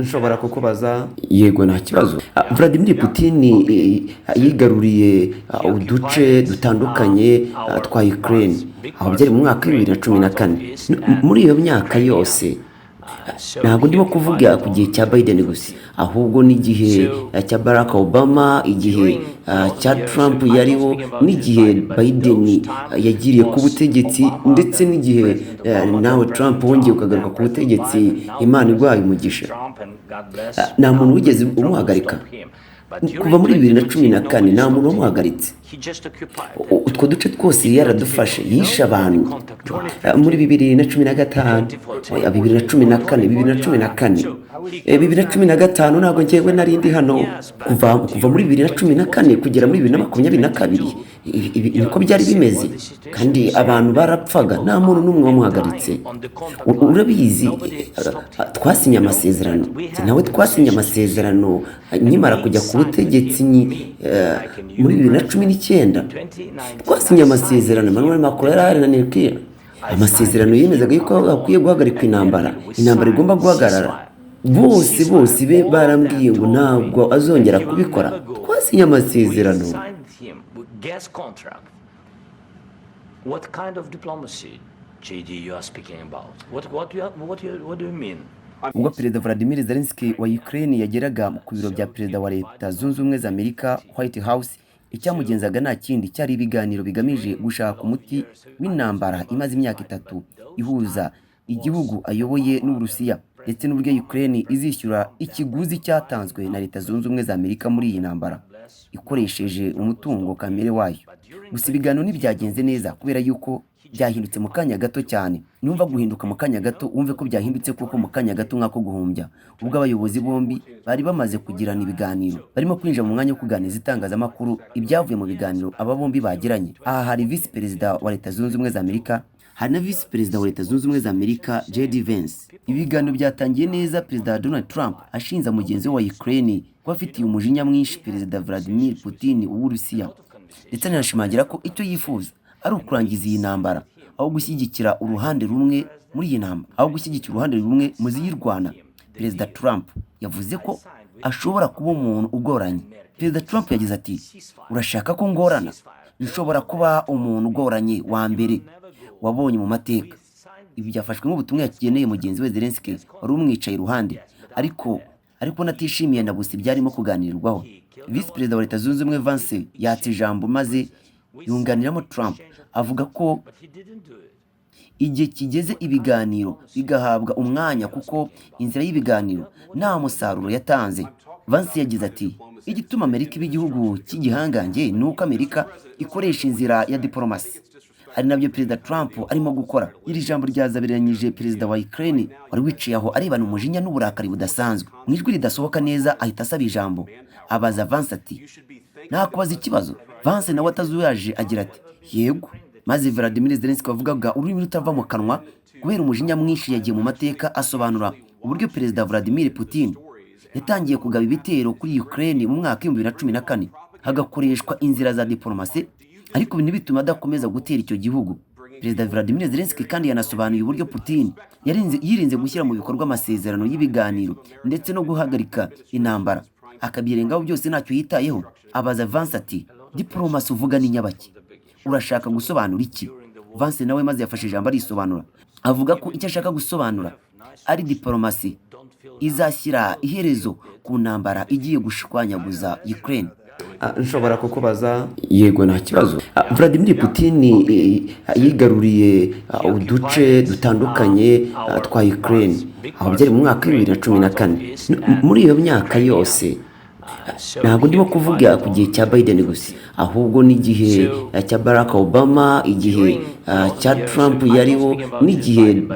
nshobora kukubaza yego nta kibazo. Vladimir Putin yigaruriye uduce dutandukanye twa Ukraine aho byari mu mwaka wa 2014. Muri iyo myaka yose ntabwo ndimo kuvuga ku gihe cya Biden gusa, ahubwo n'igihe cya Barack Obama, igihe cya Trump yariho, n'igihe Biden yagiriye ku butegetsi, ndetse n'igihe nawe Trump wongeye ukagaruka ku butegetsi, Imana iguhaye umugisha. Nta muntu wigeze umuhagarika kuva muri 2014, nta muntu wamuhagaritse. Utwo duce twose yaradufashe, yishe abantu muri 2015, 2014, 2015 ntabwo njyewe nari ndi hano. Kuva muri 2014 kugera muri 2022 niko byari bimeze, kandi abantu barapfaga, nta muntu n'umwe wamuhagaritse. Urabizi, twasinye amasezerano, nawe twasinye amasezerano nyimara kujya ku butegetsi muri 2019. Twasinye amasezerano, Emmanuel Macron yaraharananiye amasezerano yemezaga yuko akwiye guhagarika intambara igomba guhagarara. Bose be barambwiye ngo ntabwo azongera kubikora. Twasinye amasezerano. What kind of diplomacy, JD, you are speaking about? What do you mean? Ubwo Perezida Vladimir Zelensky wa Ukraine yageraga ku biro bya Perezida wa Leta Zunze Ubumwe za Amerika, White House, icyamugenzaga nta kindi cyari ibiganiro bigamije gushaka umuti w'intambara imaze imyaka 3 ihuza igihugu ayoboye n'Uburusiya, ndetse n'uburyo Ukraine izishyura ikiguzi cyatanzwe na Leta Zunze Ubumwe za Amerika muri iyi ntambara ikoresheje umutungo kamere wayo. Gusa ibiganiro ntibyagenze neza kubera yuko byahindutse mu kanya gato cyane. Numva guhinduka mu kanya gato, wumve ko byahindutse kuko mu kanya gato nk'ako guhumbya. Ubwo abayobozi bombi bari bamaze kugirana ibiganiro, barimo kwinjira mu mwanya wo kuganiza itangazamakuru ibyavuye mu biganiro aba bombi bagiranye. Aha hari Vice Perezida wa Leta Zunze Ubumwe za Amerika, hari na Vice Perezida wa Leta Zunze Ubumwe za Amerika JD Vance. Ibiganiro byatangiye neza, Perezida Donald Trump ashinza mugenzi we wa Ukraine ko afitiye umujinya mwinshi Perezida Vladimir Putin w'Uburusiya, ndetse anashimangira ko icyo yifuza ari ukurangiza iyi ntambara, aho gushyigikira uruhande rumwe muri iyi ntambara, aho gushyigikira uruhande rumwe mu ziyirwana. Perezida Trump yavuze ko ashobora kuba umuntu ugoranye. Perezida Trump yagize ati, urashaka ko ngorana? Nshobora kuba umuntu ugoranye wa mbere wabonye mu mateka. Ibi byafashwe nk'ubutumwa yakigeneye mugenzi we Zelensky wari umwicaye iruhande, ariko natishimiye na gusa byarimo kuganirirwaho. Vice Perezida wa Leta Zunze Ubumwe Vance yatse ijambo maze yunganiramo Trump, avuga ko igihe kigeze ibiganiro bigahabwa umwanya kuko inzira y'ibiganiro nta musaruro yatanze. Vance yagize ati, igituma Amerika iba igihugu cy'igihangange ni uko Amerika ikoresha inzira ya diplomasi. Ari nabyo Perezida Trump arimo gukora. Iri jambo ryazabiranyije Perezida wa Ukraine wari wiciye aho arebana umujinya n'uburakari budasanzwe. Mu ijwi ridasohoka neza ahita asaba ijambo, abaza Vance ati, nakubaza ikibazo? Vance nawe atazuyaje agira ati, yego. Maze Vladimir Zelensky wavugaga ururimi rutava mu kanwa kubera umujinya mwinshi yagiye mu mateka asobanura uburyo Perezida Vladimir Putin yatangiye kugaba ibitero kuri Ukraine mu mwaka wa 2014 hagakoreshwa inzira za diplomasi, ariko ibintu bituma adakomeza gutera icyo gihugu. Perezida Vladimir Zelensky kandi yanasobanuye uburyo Putin yirinze gushyira mu bikorwa amasezerano y'ibiganiro ndetse no guhagarika intambara, akabyirengaho byose ntacyo yitayeho. Abaza Vance ati, diplomasi uvuga ni nyabaki? Urashaka gusobanura iki? Vance nawe maze yafashe ijambo arisobanura, avuga ko icyo ashaka gusobanura ari diplomasi izashyira iherezo ku ntambara igiye gushwanyaguza Ukraine. Nshobora kukubaza yego nta kibazo. Vladimir Putin yigaruriye uduce dutandukanye twa Ukraine aho byari mu mwaka wa 2014. Muri iyo myaka yose ntabwo ndimo kuvuga ku gihe cya Biden gusa, ahubwo n'igihe cya Barack Obama, igihe cya Trump yariho, n'igihe